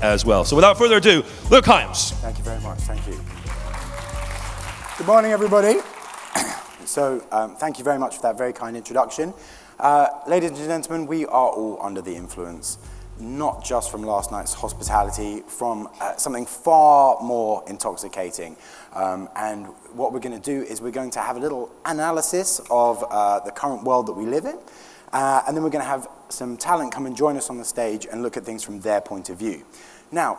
as well. So without further ado, Luke Hyams. Thank you very much, thank you. Good morning, everybody. So, thank you very much for that very kind introduction. Ladies and gentlemen, we are all under the influence, not just from last night's hospitality, from something far more intoxicating. And what we're going to do is we're going to have a little analysis of the current world that we live in, and then we're going to have some talent come and join us on the stage and look at things from their point of view. Now,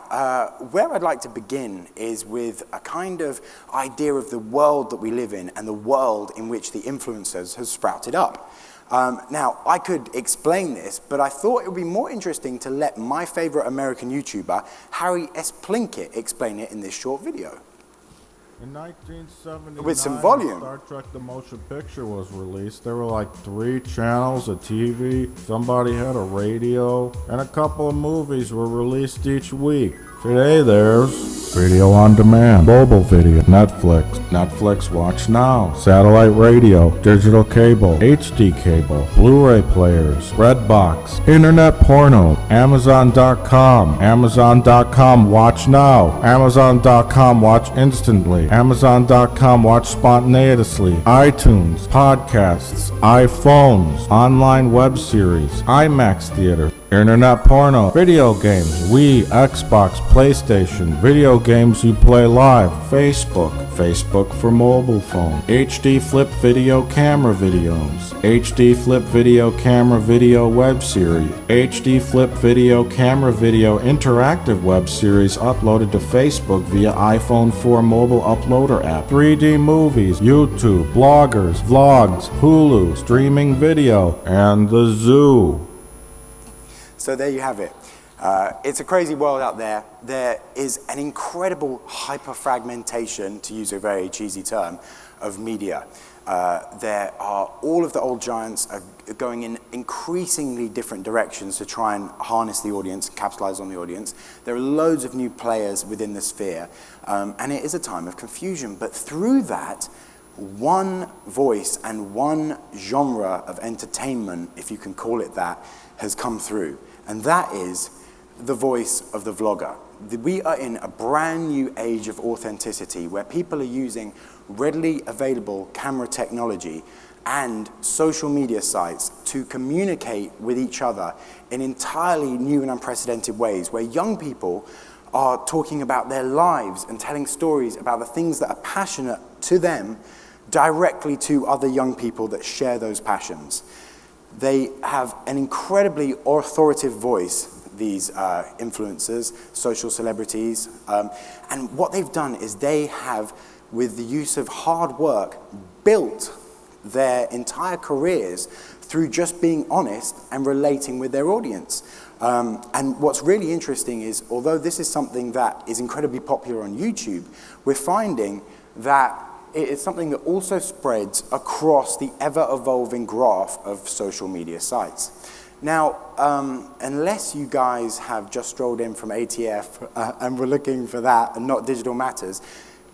where I'd like to begin is with a kind of idea of the world that we live in and the world in which the influencers have sprouted up. Now, I could explain this, but I thought it would be more interesting to let my favorite American YouTuber, Harry S. Plinkett, explain it in this short video. In 1979, with some volume. Star Trek The Motion Picture was released. There were like 3 channels, a TV, somebody had a radio, and a couple of movies were released each week. Today there's video on demand, mobile video, Netflix Watch Now, satellite radio, digital cable, HD cable, Blu-ray players, Redbox, internet porno, Amazon.com Watch Now, Amazon.com Watch Instantly, Amazon.com Watch Spontaneously, iTunes, podcasts, iPhones, online web series, IMAX theater, internet porno, video games, Wii, Xbox, PlayStation, video games you play live, Facebook for mobile phone, HD flip video camera videos, HD flip video camera video web series, HD flip video camera video interactive web series uploaded to Facebook via iPhone 4 mobile uploader app, 3D movies, YouTube, bloggers, vlogs, Hulu, streaming video, and the zoo. So there you have it. It's a crazy world out there. There is an incredible hyper-fragmentation, to use a very cheesy term, of media. There are all of the old giants are going in increasingly different directions to try and harness the audience, capitalize on the audience. There are loads of new players within the sphere, and it is a time of confusion. But through that, one voice and one genre of entertainment, if you can call it that, has come through. And that is the voice of the vlogger. We are in a brand new age of authenticity where people are using readily available camera technology and social media sites to communicate with each other in entirely new and unprecedented ways, where young people are talking about their lives and telling stories about the things that are passionate to them directly to other young people that share those passions. They have an incredibly authoritative voice, these influencers, social celebrities, and what they've done is they have, with the use of hard work, built their entire careers through just being honest and relating with their audience. And what's really interesting is, although this is something that is incredibly popular on YouTube, we're finding that it is something that also spreads across the ever-evolving graph of social media sites. Now, unless you guys have just strolled in from ATF and were looking for that and not Digital Matters,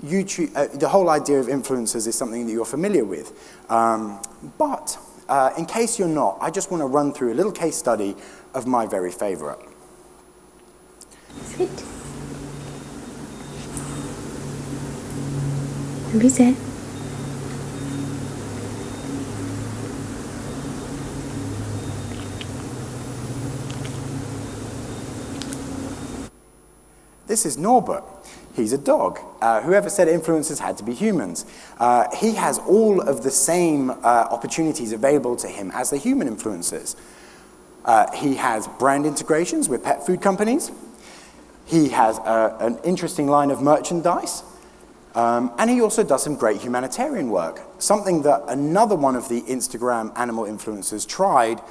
YouTube, the whole idea of influencers is something that you're familiar with. But in case you're not, I just want to run through a little case study of my very favorite. Sit. Be set. This is Norbert. He's a dog. Whoever said influencers had to be humans? He has all of the same opportunities available to him as the human influencers. He has brand integrations with pet food companies. He has an interesting line of merchandise. And he also does some great humanitarian work, something that another one of the Instagram animal influencers tried,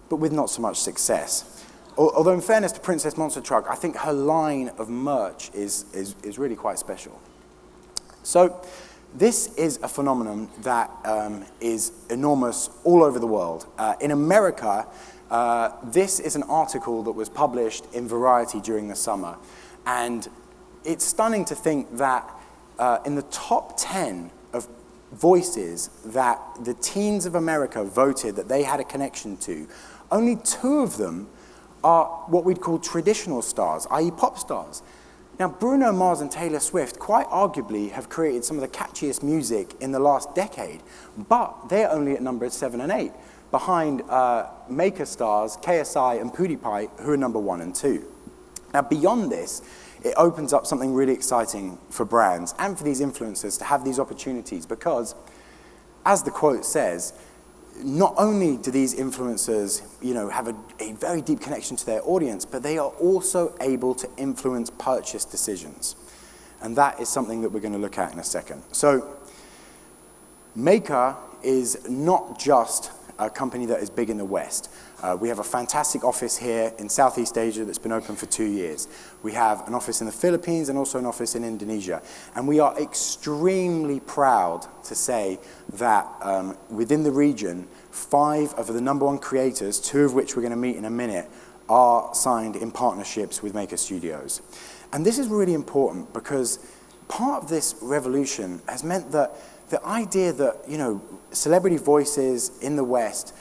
but with not so much success. Although in fairness to Princess Monster Truck, I think her line of merch is really quite special. So this is a phenomenon that is enormous all over the world. In America, this is an article that was published in Variety during the summer. And it's stunning to think that in the top 10 of voices that the teens of America voted that they had a connection to, only 2 of them are what we'd call traditional stars, i.e. pop stars. Now, Bruno Mars and Taylor Swift quite arguably have created some of the catchiest music in the last decade, but they're only at number 7 and 8, behind maker stars KSI and PewDiePie, who are number 1 and 2. Now, beyond this, it opens up something really exciting for brands and for these influencers to have these opportunities because, as the quote says, not only do these influencers, have a very deep connection to their audience, but they are also able to influence purchase decisions. And that is something that we're going to look at in a second. So, Maker is not just a company that is big in the West. We have a fantastic office here in Southeast Asia that's been open for 2 years. We have an office in the Philippines and also an office in Indonesia. And we are extremely proud to say that within the region, 5 of the number 1 creators, 2 of which we're going to meet in a minute, are signed in partnerships with Maker Studios. And this is really important because part of this revolution has meant that the idea that, celebrity voices in the West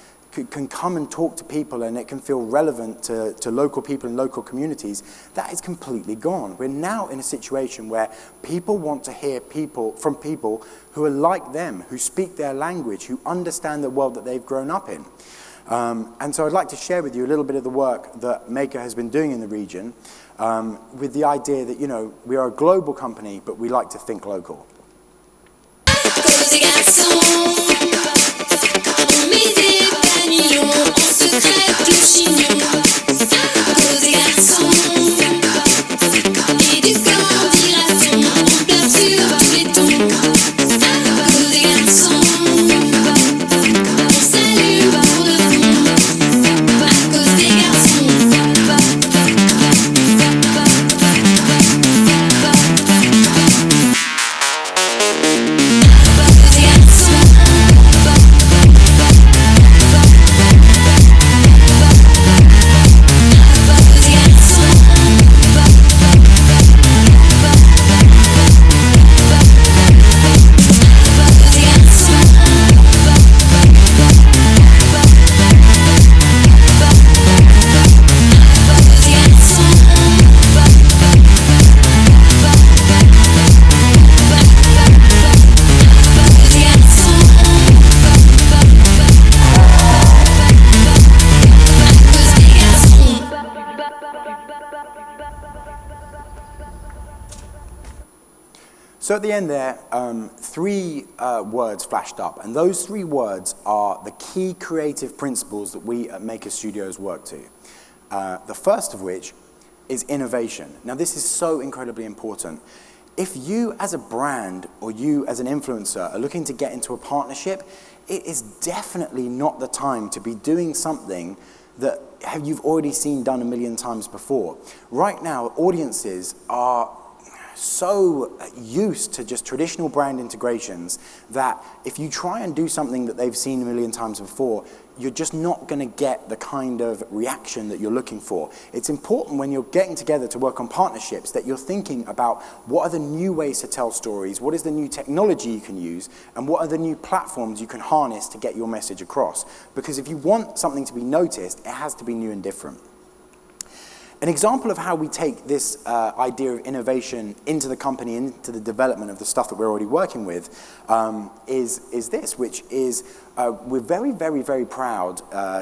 can come and talk to people and it can feel relevant to local people and local communities, that is completely gone. We're now in a situation where people want to hear from people who are like them, who speak their language, who understand the world that they've grown up in. And so I'd like to share with you a little bit of the work that Maker has been doing in the region with the idea that, we are a global company, but we like to think local. So at the end there, 3 words flashed up, and those 3 words are the key creative principles that we at Maker Studios work to. The first of which is innovation. Now this is so incredibly important. If you as a brand or you as an influencer are looking to get into a partnership, it is definitely not the time to be doing something that you've already seen done a million times before. Right now, audiences are so used to just traditional brand integrations that if you try and do something that they've seen a million times before, you're just not going to get the kind of reaction that you're looking for. It's important when you're getting together to work on partnerships that you're thinking about what are the new ways to tell stories, what is the new technology you can use, and what are the new platforms you can harness to get your message across. Because if you want something to be noticed, it has to be new and different. An example of how we take this idea of innovation into the company, into the development of the stuff that we're already working with, is this, which is we're very, very, very proud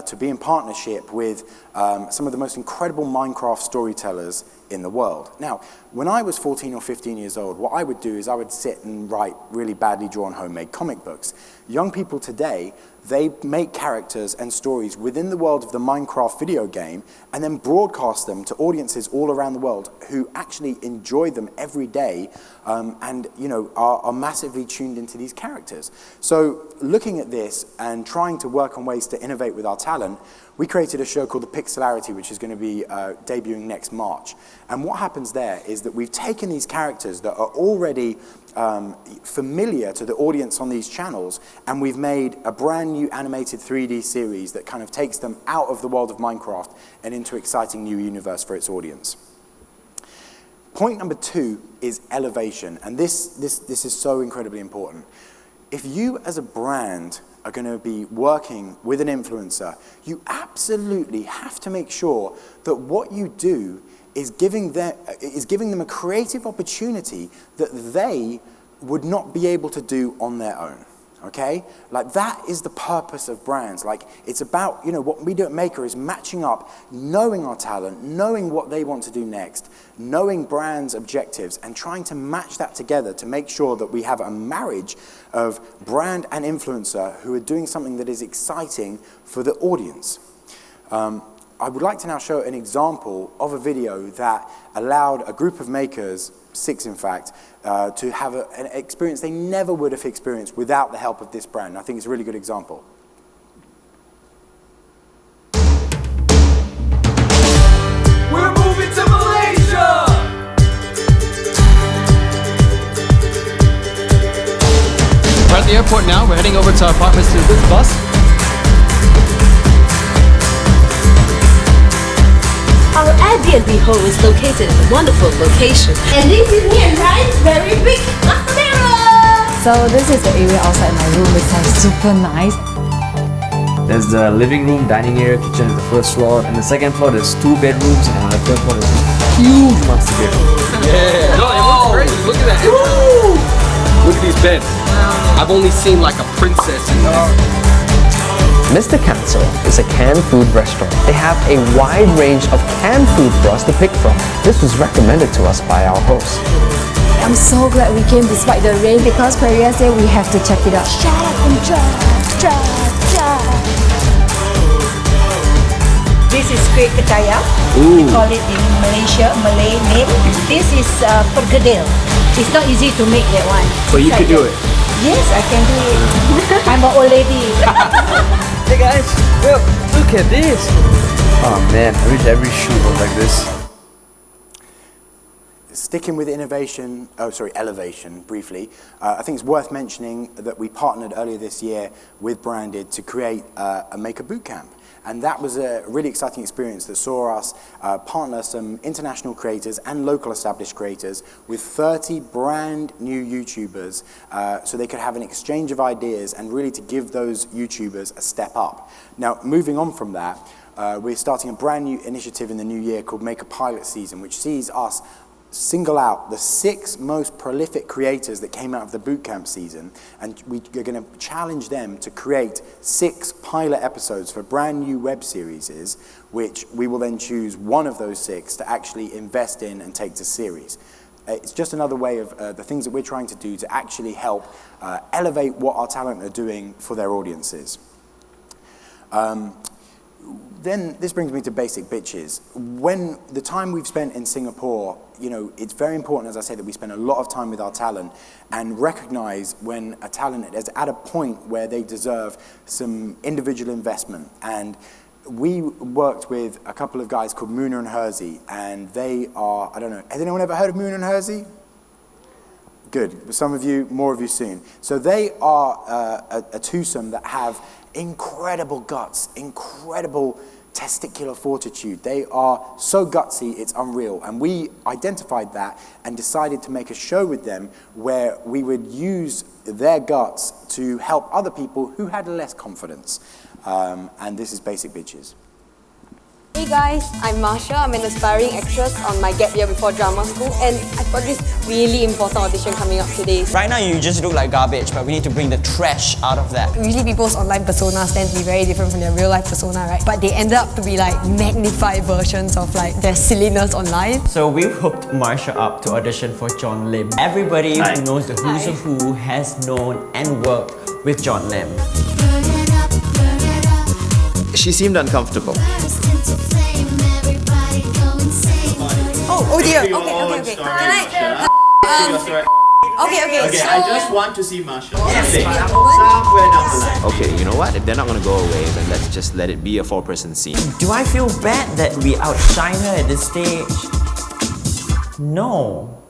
to be in partnership with some of the most incredible Minecraft storytellers in the world. Now, when I was 14 or 15 years old, what I would do is I would sit and write really badly drawn homemade comic books. Young people today, they make characters and stories within the world of the Minecraft video game and then broadcast them to audiences all around the world who actually enjoy them every day and are massively tuned into these characters. So looking at this and trying to work on ways to innovate with our talent, we created a show called The Pixelarity, which is going to be debuting next March. And what happens there is that we've taken these characters that are already familiar to the audience on these channels, and we've made a brand new animated 3D series that kind of takes them out of the world of Minecraft and into an exciting new universe for its audience. Point number 2 is elevation, and this is so incredibly important. if you as a brand are going to be working with an influencer, you absolutely have to make sure that what you do is giving them a creative opportunity that they would not be able to do on their own. Okay? Like, that is the purpose of brands. Like, it's about, what we do at Maker is matching up, knowing our talent, knowing what they want to do next, knowing brands' objectives, and trying to match that together to make sure that we have a marriage of brand and influencer who are doing something that is exciting for the audience. I would like to now show an example of a video that allowed a group of makers, 6 in fact, to have an experience they never would have experienced without the help of this brand. I think it's a really good example. We're moving to Malaysia! We're at the airport now. We're heading over to our apartments through this bus. Our Airbnb home is located in a wonderful location. And this is me and Ryan's very big mirror! So this is the area outside my room. It's like super nice. There's the living room, dining area, kitchen is the first floor, and the second floor there's 2 bedrooms, and on the third floor there's a huge master bedroom. Yeah! No, it looks crazy. Look at that. Woo! Look at these beds. I've only seen like a princess in there. Mr. Cancel is a canned food restaurant. They have a wide range of canned food for us to pick from. This was recommended to us by our host. I'm so glad we came despite the rain because Korea said we have to check it out. Shut up and drive. This is kuih kecaya. We call it in Malaysia, Malay name. This is perkedel. It's not easy to make that one. So you could do it? Yes, I can do it. I'm an old lady. Hey guys, look at this! Oh man, I wish every shoot was like this. Sticking with elevation briefly, I think it's worth mentioning that we partnered earlier this year with Branded to create a Maker Bootcamp. And that was a really exciting experience that saw us partner some international creators and local established creators with 30 brand new YouTubers so they could have an exchange of ideas and really to give those YouTubers a step up. Now, moving on from that, we're starting a brand new initiative in the new year called Make a Pilot Season, which sees us single out the 6 most prolific creators that came out of the bootcamp season, and we're going to challenge them to create 6 pilot episodes for brand new web series, which we will then choose one of those 6 to actually invest in and take to series. It's just another way of the things that we're trying to do to actually help elevate what our talent are doing for their audiences. Then this brings me to basic bitches. When the time we've spent in Singapore, it's very important, as I say, that we spend a lot of time with our talent and recognize when a talent is at a point where they deserve some individual investment. And we worked with a couple of guys called Moona and Hersey, and they are, I don't know, has anyone ever heard of Moona and Hersey? Good, some of you, more of you soon. So they are a twosome that have incredible guts, incredible testicular fortitude. They are so gutsy, it's unreal. And we identified that and decided to make a show with them where we would use their guts to help other people who had less confidence. And this is Basic Bitches. Hey guys, I'm Marsha. I'm an aspiring actress on my gap year before drama school, and I've got this really important audition coming up today. Right now you just look like garbage, but we need to bring the trash out of that. Usually people's online personas tend to be very different from their real life persona, right? But they end up to be like magnified versions of like their silliness online. So we've hooked Marsha up to audition for John Lim. Everybody who knows the who's of who has known and worked with John Lim. She seemed uncomfortable. Oh dear. Okay. Can I? Okay. Okay, so, I just want to see Marsha. Okay, you know what? If they're not gonna go away, then let's just let it be a 4-person scene. Do I feel bad that we outshine her at this stage? No.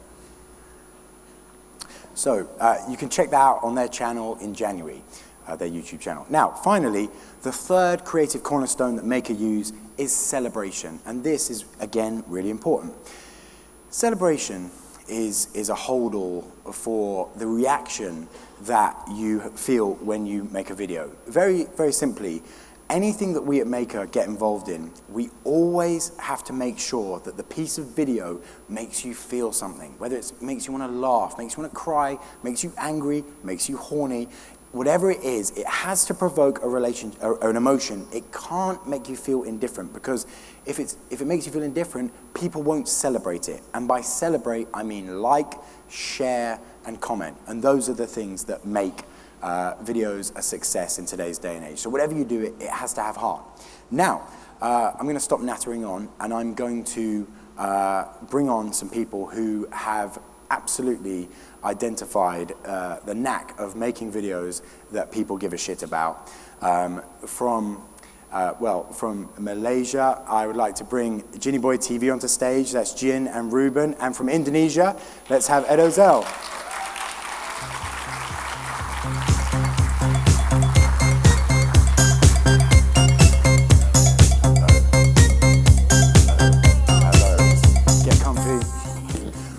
So you can check that out on their channel in January, their YouTube channel. Now, finally, the third creative cornerstone that Maker use is celebration. And this is, again, really important. Celebration is a hold-all for the reaction that you feel when you make a video. Very, very simply, anything that we at Maker get involved in, we always have to make sure that the piece of video makes you feel something, whether it makes you want to laugh, makes you want to cry, makes you angry, makes you horny. Whatever it is, it has to provoke an emotion. It can't make you feel indifferent, because if it makes you feel indifferent, people won't celebrate it. And by celebrate, I mean like, share, and comment. And those are the things that make videos a success in today's day and age. So whatever you do, it has to have heart. Now, I'm going to stop nattering on, and I'm going to bring on some people who have absolutely identified the knack of making videos that people give a shit about. From Malaysia, I would like to bring Jennyboy TV onto stage. That's Jin and Ruben. And from Indonesia, let's have Edho Zell.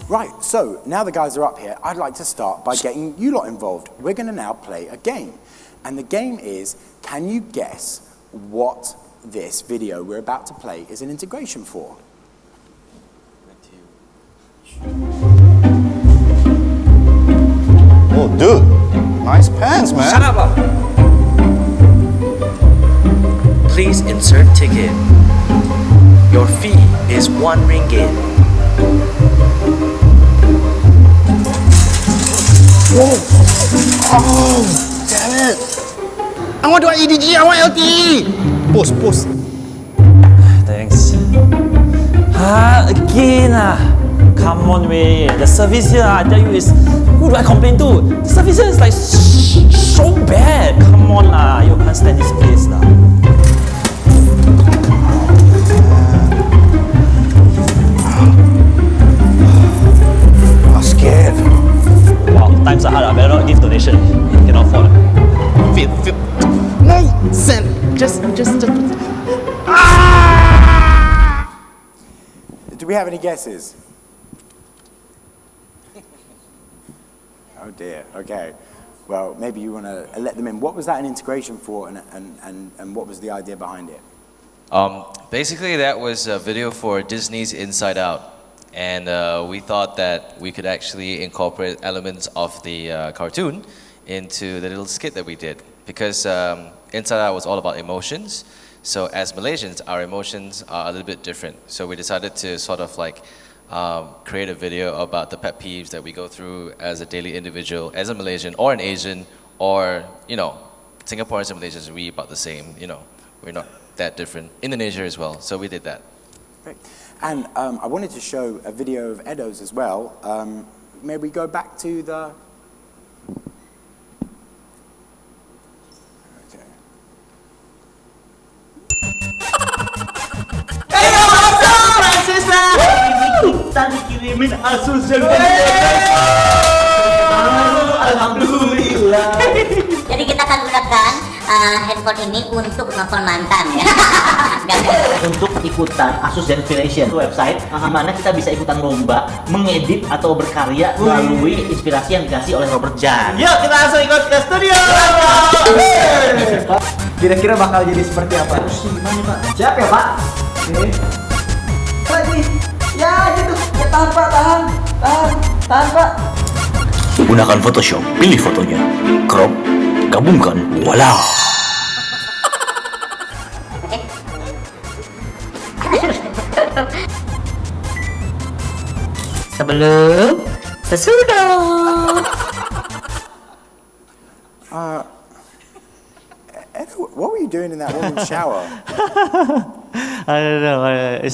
Right, so now the guys are up here, I'd like to start by getting you lot involved. We're going to now play a game. And the game is, can you guess what this video we're about to play is an integration for? Oh, dude, nice pants, man. Shut up! Please insert ticket. Your fee is 1 ringgit. Whoa. Oh, damn it. I want to EDG, I want LTE. Post. Thanks. Again Come on, Ray. The service here, I tell you, is... Who do I complain to? The service here is like so bad. Come on lah. You can't stand this place lah. I'm scared. Wow, times are hard. I better not give donation. Cannot afford. Feel. No, Zell. Just. Do we have any guesses? Oh dear, okay. Well, maybe you want to let them in. What was that an integration for, and what was the idea behind it? Basically, that was a video for Disney's Inside Out. And we thought that we could actually incorporate elements of the cartoon into the little skit that we did. Because Inside Out was all about emotions. So as Malaysians, our emotions are a little bit different. So we decided to sort of like create a video about the pet peeves that we go through as a daily individual, as a Malaysian or an Asian, or, you know, Singaporeans and Malaysians, we about the same, you know, we're not that different. Indonesia as well, so we did that. Great. And I wanted to show a video of Edho's as well. May we go back to the... Okay. Kita dikirimin Asus yang Alhamdulillah. Jadi kita akan gunakan handphone ini untuk nelfon mantan ya. Untuk ikutan Asus Generation website di mana kita bisa ikutan lomba mengedit atau berkarya melalui inspirasi yang dikasih oleh Norbert. Yuk kita langsung ikut ke studio. Kira-kira bakal jadi seperti apa? Gimana Pak? Siap ya Pak? Oke. Lagi. Ya gitu. Ya tahan Pak, tahan Pak. Gunakan Photoshop, pilih fotonya, crop, gabungkan, voila. Sebelum sesudah. Edho, what were you doing in that woman's shower? I don't know. It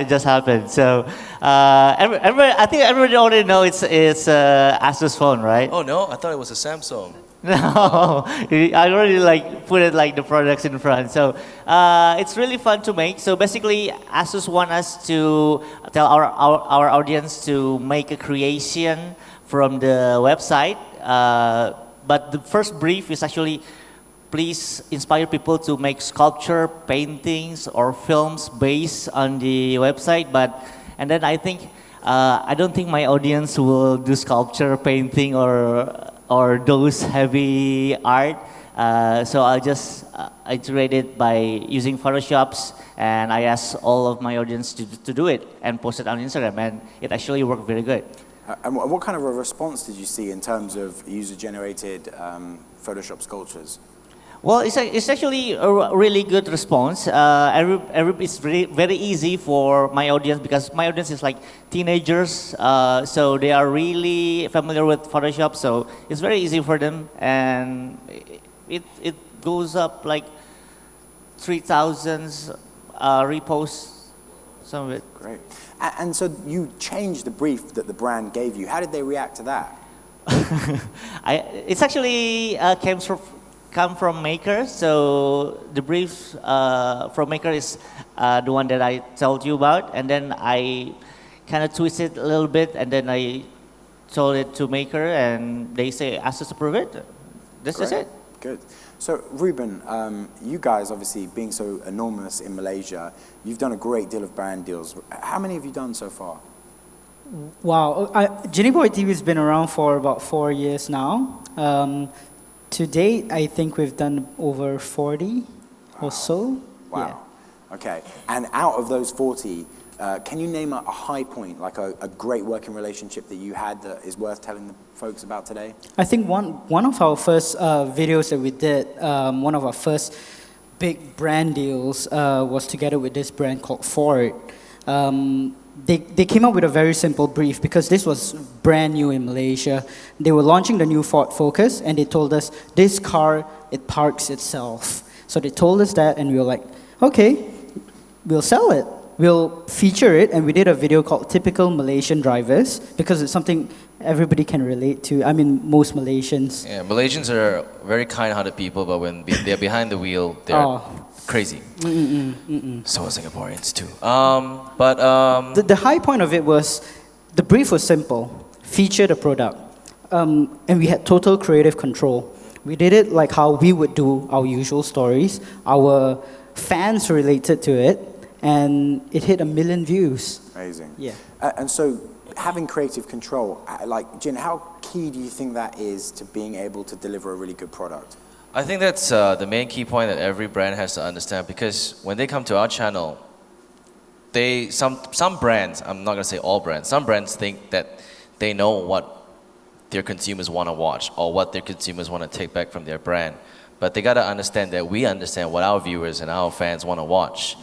just happened. So, I think everybody already know it's Asus phone, right? Oh no, I thought it was a Samsung. No, I already like put it like the products in front. So it's really fun to make. So basically, Asus want us to tell our audience to make a creation from the website. But the first brief is actually, please inspire people to make sculpture, paintings, or films based on the website. And then I think I don't think my audience will do sculpture, painting, or or those heavy art. So I'll just iterate it by using Photoshops, and I asked all of my audience to do it and post it on Instagram, and it actually worked very good. And what kind of a response did you see in terms of user-generated Photoshop sculptures? Well, it's actually a really good response. It's very easy for my audience because my audience is like teenagers, so they are really familiar with Photoshop. So it's very easy for them, and it goes up like 3,000 reposts, some of it. Great. And so you changed the brief that the brand gave you. How did they react to that? It's actually come from Maker. So the brief from Maker is the one that I told you about, and then I kind of twisted a little bit, and then I told it to Maker, and they say Asus approve it. This is it. Good. So Ruben, you guys obviously being so enormous in Malaysia, you've done a great deal of brand deals. How many have you done so far? Wow, Jennyboy TVs has been around for about 4 years now. To date, I think we've done over 40 or so. Wow. Yeah. Okay. And out of those 40, can you name a high point, like a great working relationship that you had that is worth telling the folks about today? I think one of our first videos that we did, one of our first big brand deals was together with this brand called Ford. They came up with a very simple brief because this was brand new in Malaysia. They were launching the new Ford Focus, and they told us, this car, it parks itself. So they told us that, and we were like, okay, we'll sell it. We'll feature it, and we did a video called Typical Malaysian Drivers because it's something everybody can relate to. I mean, most Malaysians. Yeah, Malaysians are very kind-hearted people, but when they're behind the wheel, they're crazy. So are Singaporeans too. The high point of it was, the brief was simple, feature the product. And we had total creative control. We did it like how we would do our usual stories. Our fans related to it, and it hit 1 million views. Amazing. Yeah. And so having creative control, like Jin, how key do you think that is to being able to deliver a really good product? I think that's the main key point that every brand has to understand, because when they come to our channel, some brands, I'm not going to say all brands, some brands think that they know what their consumers want to watch or what their consumers want to take back from their brand. But they got to understand that we understand what our viewers and our fans want to watch.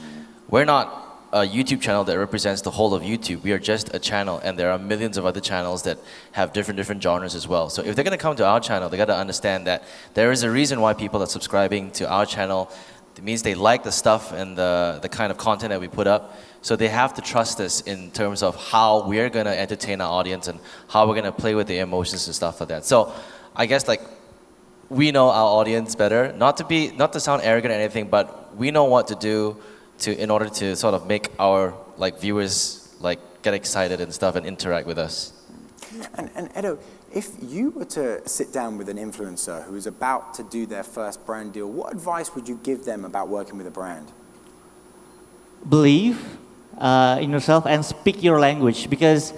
We're not a YouTube channel that represents the whole of YouTube. We are just a channel, and there are millions of other channels that have different genres as well. So if they're going to come to our channel, they got to understand that there is a reason why people are subscribing to our channel. It means they like the stuff and the kind of content that we put up. So they have to trust us in terms of how we're going to entertain our audience and how we're going to play with the emotions and stuff like that. So I guess like we know our audience better, not to sound arrogant or anything, but we know what to do in order to sort of make our viewers get excited and stuff and interact with us. And Edho, if you were to sit down with an influencer who is about to do their first brand deal, what advice would you give them about working with a brand? Believe in yourself and speak your language, because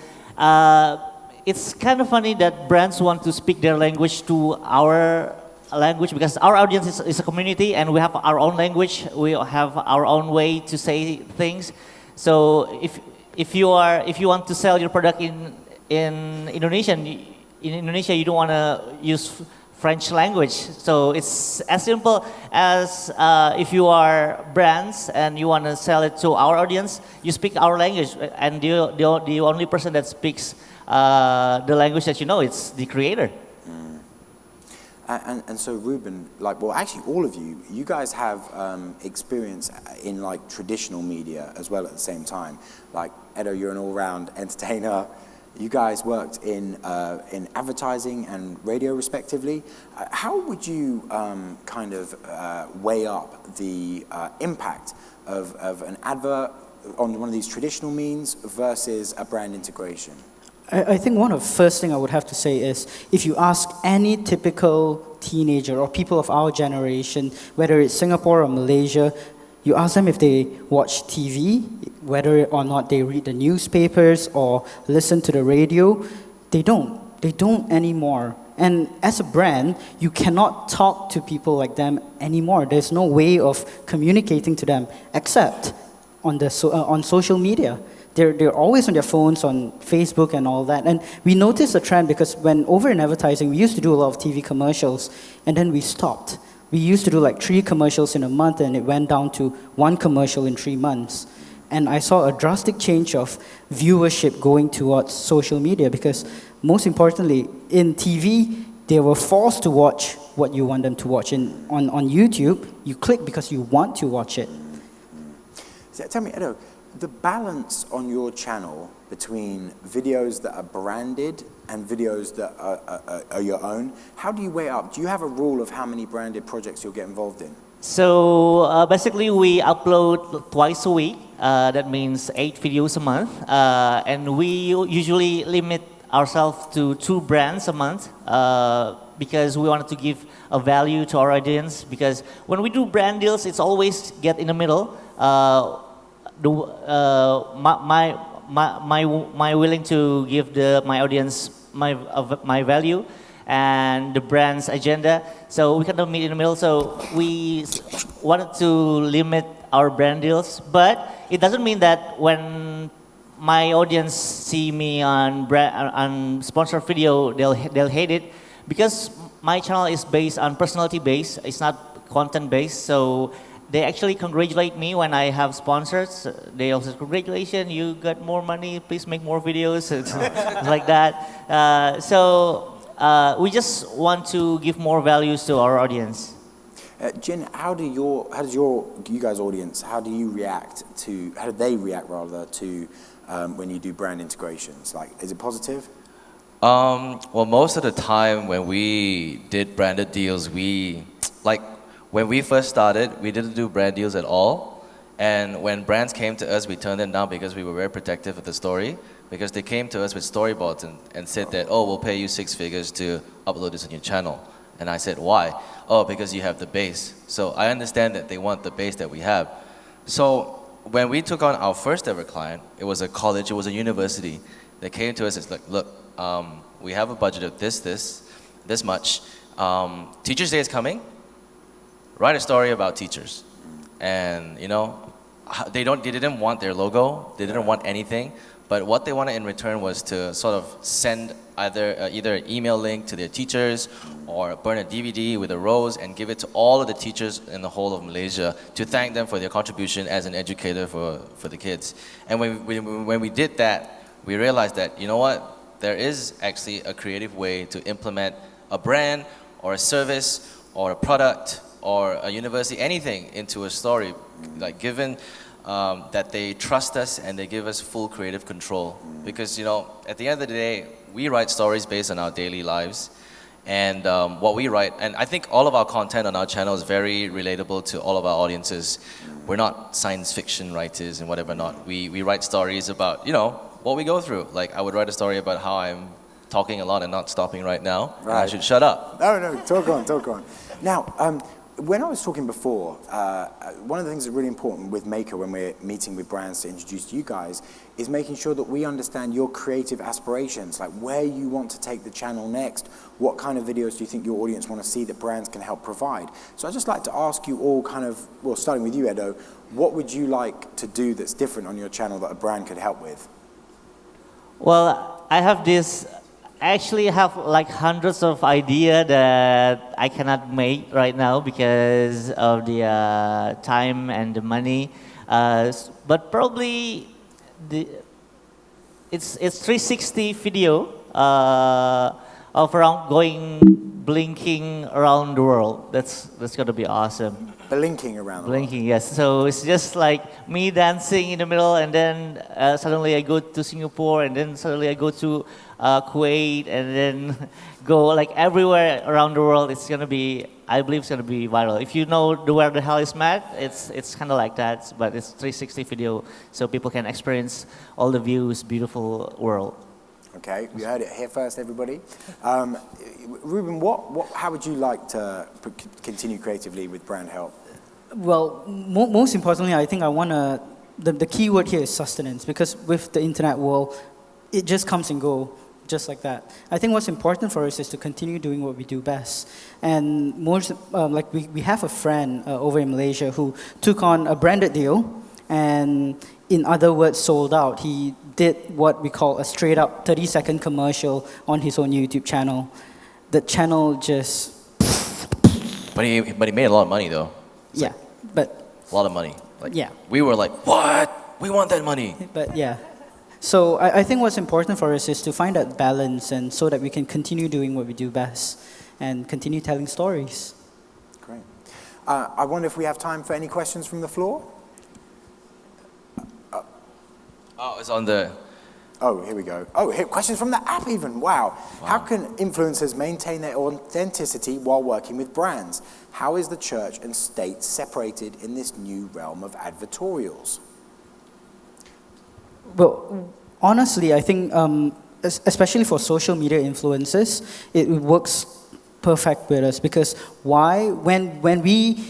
it's kind of funny that brands want to speak their language to our language, because our audience is a community and we have our own language, we have our own way to say things. So if you want to sell your product in Indonesia, you don't want to use French language. So it's as simple as if you are brands and you want to sell it to our audience, you speak our language, and the only person that speaks the language that you know, it's the creator. And so Ruben, well, actually all of you guys have experience in traditional media as well at the same time. Like Edho, you're an all-round entertainer. You guys worked in advertising and radio respectively. How would you kind of weigh up the impact of an advert on one of these traditional means versus a brand integration? I think one of the first thing I would have to say is, if you ask any typical teenager or people of our generation, whether it's Singapore or Malaysia, you ask them if they watch TV, whether or not they read the newspapers or listen to the radio, they don't. They don't anymore. And as a brand, you cannot talk to people like them anymore. There's no way of communicating to them except on on social media. They're always on their phones, on Facebook and all that. And we noticed a trend because when over in advertising, we used to do a lot of TV commercials, and then we stopped. We used to do like 3 commercials in a month, and it went down to 1 commercial in 3 months. And I saw a drastic change of viewership going towards social media because, most importantly, in TV, they were forced to watch what you want them to watch. And on YouTube, you click because you want to watch it. So tell me, Edho, the balance on your channel between videos that are branded and videos that are your own, how do you weigh up? Do you have a rule of how many branded projects you'll get involved in? So basically we upload twice a week. That means 8 videos a month. And we usually limit ourselves to 2 brands a month because we wanted to give a value to our audience. Because when we do brand deals, it's always get in the middle. My willing to give my audience my value and the brand's agenda. So we cannot meet in the middle. So we wanted to limit our brand deals, but it doesn't mean that when my audience see me on sponsored video, they'll hate it, because my channel is based on personality based. It's not content based. So they actually congratulate me when I have sponsors. They also congratulations, you got more money, please make more videos. It's like that. So we just want to give more values to our audience. Jin, how do you guys' audience, how do they react rather to when you do brand integrations? Like, is it positive? Well, most of the time when we did branded deals, when we first started, we didn't do brand deals at all. And when brands came to us, we turned them down because we were very protective of the story. Because they came to us with storyboards and said that, oh, we'll pay you 6 figures to upload this on your channel. And I said, why? Oh, because you have the base. So I understand that they want the base that we have. So when we took on our first ever client, it was a college, it was a university. They came to us and said, look, we have a budget of this much. Teachers' Day is coming. Write a story about teachers. And, you know, they didn't want their logo, they didn't want anything, but what they wanted in return was to sort of send either an email link to their teachers or burn a DVD with a rose and give it to all of the teachers in the whole of Malaysia to thank them for their contribution as an educator for the kids. And when we did that, we realized that, you know what, there is actually a creative way to implement a brand or a service or a product or a university, anything into a story, like given that they trust us and they give us full creative control. Because, you know, at the end of the day, we write stories based on our daily lives. And what we write, and I think all of our content on our channel is very relatable to all of our audiences. We're not science fiction writers and whatever not. We write stories about, you know, what we go through. Like, I would write a story about how I'm talking a lot and not stopping right now. Right. And I should shut up. No, talk on. Now, when I was talking before, one of the things that's really important with Maker when we're meeting with brands to introduce you guys is making sure that we understand your creative aspirations, like where you want to take the channel next, what kind of videos do you think your audience want to see that brands can help provide. So I'd just like to ask you all starting with you, Edho, what would you like to do that's different on your channel that a brand could help with? Well, I actually have like hundreds of ideas that I cannot make right now because of the time and the money. But probably it's 360 video of around blinking around the world. That's gonna be awesome. Blinking around the world. Yes. So it's just like me dancing in the middle, and then suddenly I go to Singapore, and then suddenly I go to Kuwait, and then go like everywhere around the world. It's gonna be, I believe, it's gonna be viral. If you know Where the Hell is Mad, it's kind of like that, but it's 360 video, so people can experience all the views, beautiful world. Okay, you heard it here first, everybody. Ruben, how would you like to continue creatively with brand help? Well, most importantly, I think the key word here is sustenance, because with the internet world, it just comes and go. just like that. I think what's important for us is to continue doing what we do best. And most, like we have a friend over in Malaysia who took on a branded deal, and in other words, sold out. He did what we call a straight up 30-second commercial on his own YouTube channel. The channel just... But he made a lot of money though. It's yeah, but... A lot of money. Like, yeah. We were like, what? We want that money. But yeah. So I think what's important for us is to find that balance, and so that we can continue doing what we do best and continue telling stories. Great. I wonder if we have time for any questions from the floor? Oh, it's on the... Oh, here we go. Oh, here, questions from the app even. Wow. How can influencers maintain their authenticity while working with brands? How is the church and state separated in this new realm of advertorials? Well, honestly, I think, especially for social media influencers, it works perfect with us, because why? When we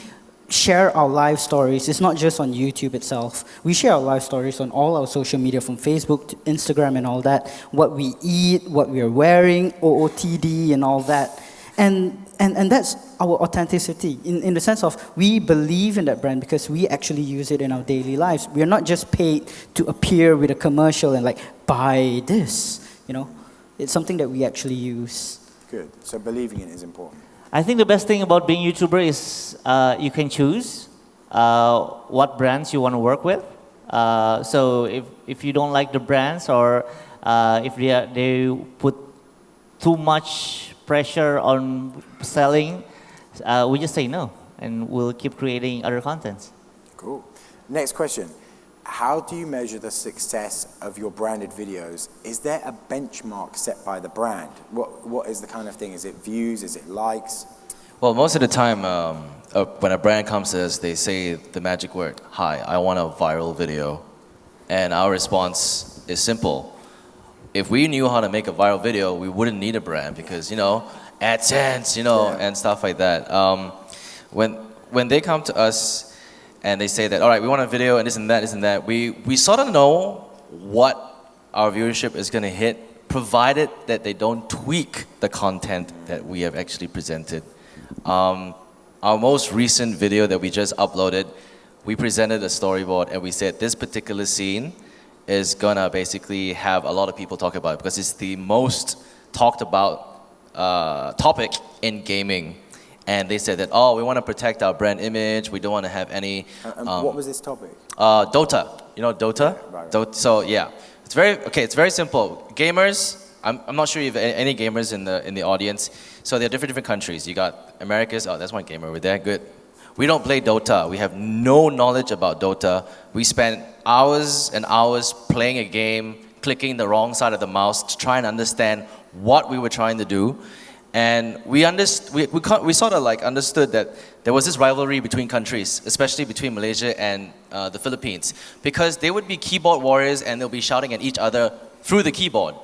share our live stories, it's not just on YouTube itself. We share our live stories on all our social media, from Facebook to Instagram and all that. What we eat, what we are wearing, OOTD and all that. And that's our authenticity, in the sense of we believe in that brand because we actually use it in our daily lives. We are not just paid to appear with a commercial and like, buy this, you know. It's something that we actually use. Good, so believing in it is important. I think the best thing about being a YouTuber is you can choose what brands you want to work with. So if you don't like the brands, or if they put too much pressure on selling, we just say no, and we'll keep creating other contents. Cool. Next question. How do you measure the success of your branded videos? Is there a benchmark set by the brand? What is the kind of thing? Is it views? Is it likes? Well, most of the time, when a brand comes to us, they say the magic word, "Hi, I want a viral video." And our response is simple. If we knew how to make a viral video, we wouldn't need a brand, because, you know, AdSense, you know, and stuff like that. When they come to us and they say that, all right, we want a video and this and that, we sort of know what our viewership is going to hit, provided that they don't tweak the content that we have actually presented. Our most recent video that we just uploaded, we presented a storyboard and we said this particular scene is gonna basically have a lot of people talk about it, because it's the most talked about topic in gaming. And they said that, oh, we want to protect our brand image, we don't want to have any... what was this topic? Dota. You know Dota? Yeah, right. Dota? So yeah, it's very simple. Gamers, I'm not sure if any gamers in the audience. So there are different countries. You got Americas, oh, that's one gamer over there, good. We don't play Dota. We have no knowledge about Dota. We spend hours and hours playing a game, clicking the wrong side of the mouse to try and understand what we were trying to do. And we sort of like understood that there was this rivalry between countries, especially between Malaysia and the Philippines, because they would be keyboard warriors and they'll be shouting at each other through the keyboard.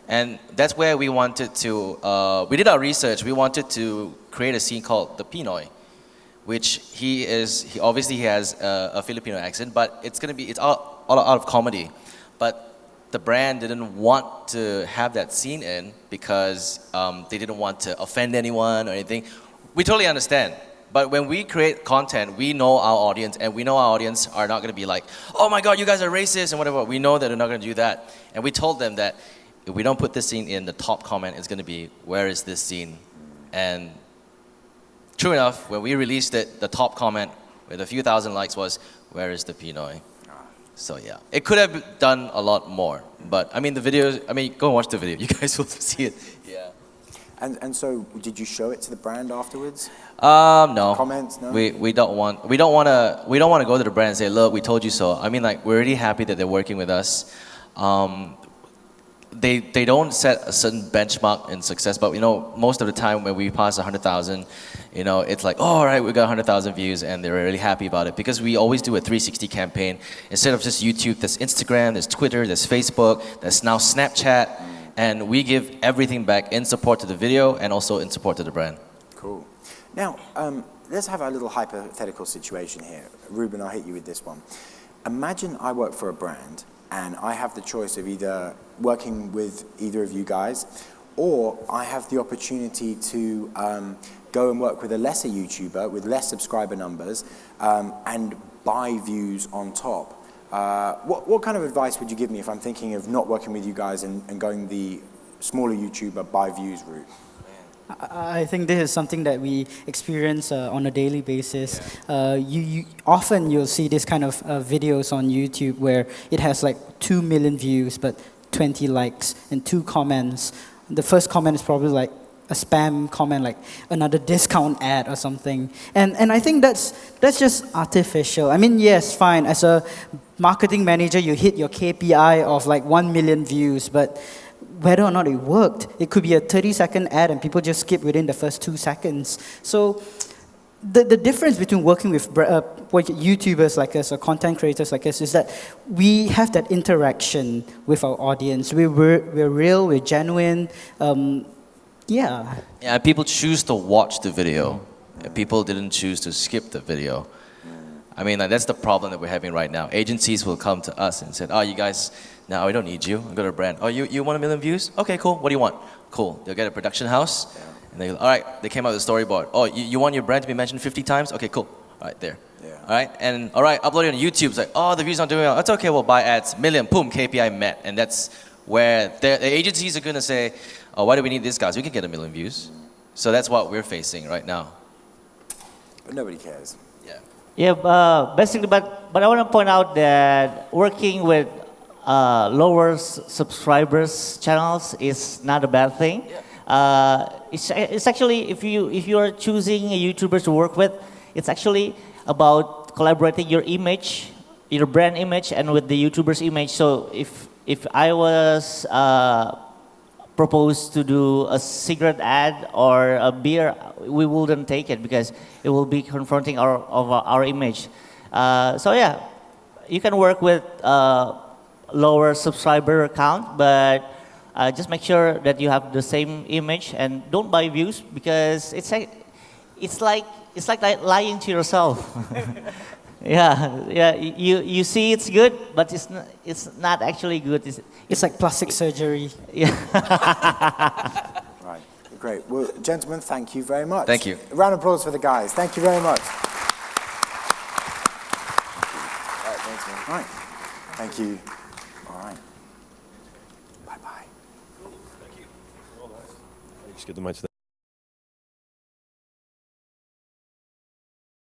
And that's where we wanted to, we did our research, we wanted to create a scene called the Pinoy, which he obviously has a Filipino accent, but it's all out of comedy. But the brand didn't want to have that scene in because they didn't want to offend anyone or anything. We totally understand. But when we create content, we know our audience, and we know our audience are not going to be like, oh my God, you guys are racist and whatever. We know that they're not going to do that. And we told them that if we don't put this scene in, the top comment is going to be, where is this scene? And true enough, when we released it, the top comment with a few thousand likes was, where is the Pinoy? So yeah, it could have done a lot more, but I mean the videos. I mean, go and watch the video. You guys will see it. Yeah. And so, did you show it to the brand afterwards? No. Comments? No. We don't want to go to the brand and say, look, we told you so. I mean, like, we're really happy that they're working with us. They don't set a certain benchmark in success, but you know, most of the time when we pass 100,000, you know, it's like, oh, all right, we got 100,000 views, and they're really happy about it, because we always do a 360 campaign. Instead of just YouTube, there's Instagram, there's Twitter, there's Facebook, there's now Snapchat, and we give everything back in support to the video and also in support to the brand. Cool. Now, let's have a little hypothetical situation here. Ruben, I'll hit you with this one. Imagine I work for a brand, and I have the choice of either working with either of you guys, or I have the opportunity to go and work with a lesser YouTuber with less subscriber numbers and buy views on top. What kind of advice would you give me if I'm thinking of not working with you guys and going the smaller YouTuber buy views route? I think this is something that we experience on a daily basis. Often you'll see this kind of videos on YouTube where it has like 2 million views but 20 likes and 2 comments. The first comment is probably like a spam comment, like another discount ad or something. And I think that's just artificial. I mean, yes, fine. As a marketing manager, you hit your KPI of like 1 million views, but whether or not it worked, it could be a 30-second ad and people just skip within the first 2 seconds. So the difference between working with YouTubers like us or content creators like us is that we have that interaction with our audience. We're real, we're genuine. Yeah, people choose to watch the video. People didn't choose to skip the video. I mean, that's the problem that we're having right now. Agencies will come to us and say, oh, you guys, no, we don't need you. I've got a brand. Oh, you want 1 million views? Okay, cool. What do you want? Cool. They'll get a production house. And they go, all right, they came out with a storyboard. Oh, you want your brand to be mentioned 50 times? Okay, cool. All right, there. All right, and all right, upload it on YouTube. It's like, oh, the views aren't doing well. It's okay, we'll buy ads. Million, boom, KPI met. And that's where the agencies are going to say, oh, why do we need these guys? We can get 1 million views. So that's what we're facing right now. But nobody cares. Yeah, basically, but I want to point out that working with lower subscribers channels is not a bad thing. It's actually, if you are choosing a YouTuber to work with, it's actually about collaborating your image, your brand image, and with the YouTuber's image. So if I was proposed to do a cigarette ad or a beer, we wouldn't take it because it will be confronting our image. So yeah, you can work with lower subscriber count, but just make sure that you have the same image and don't buy views because it's like lying to yourself. Yeah. You see it's good, but it's not actually good. It's like plastic surgery. Yeah. Right. Great. Well, gentlemen, thank you very much. Thank you. A round of applause for the guys. Thank you very much. All right. Thank you. All right. Bye-bye. Just get the mic to that.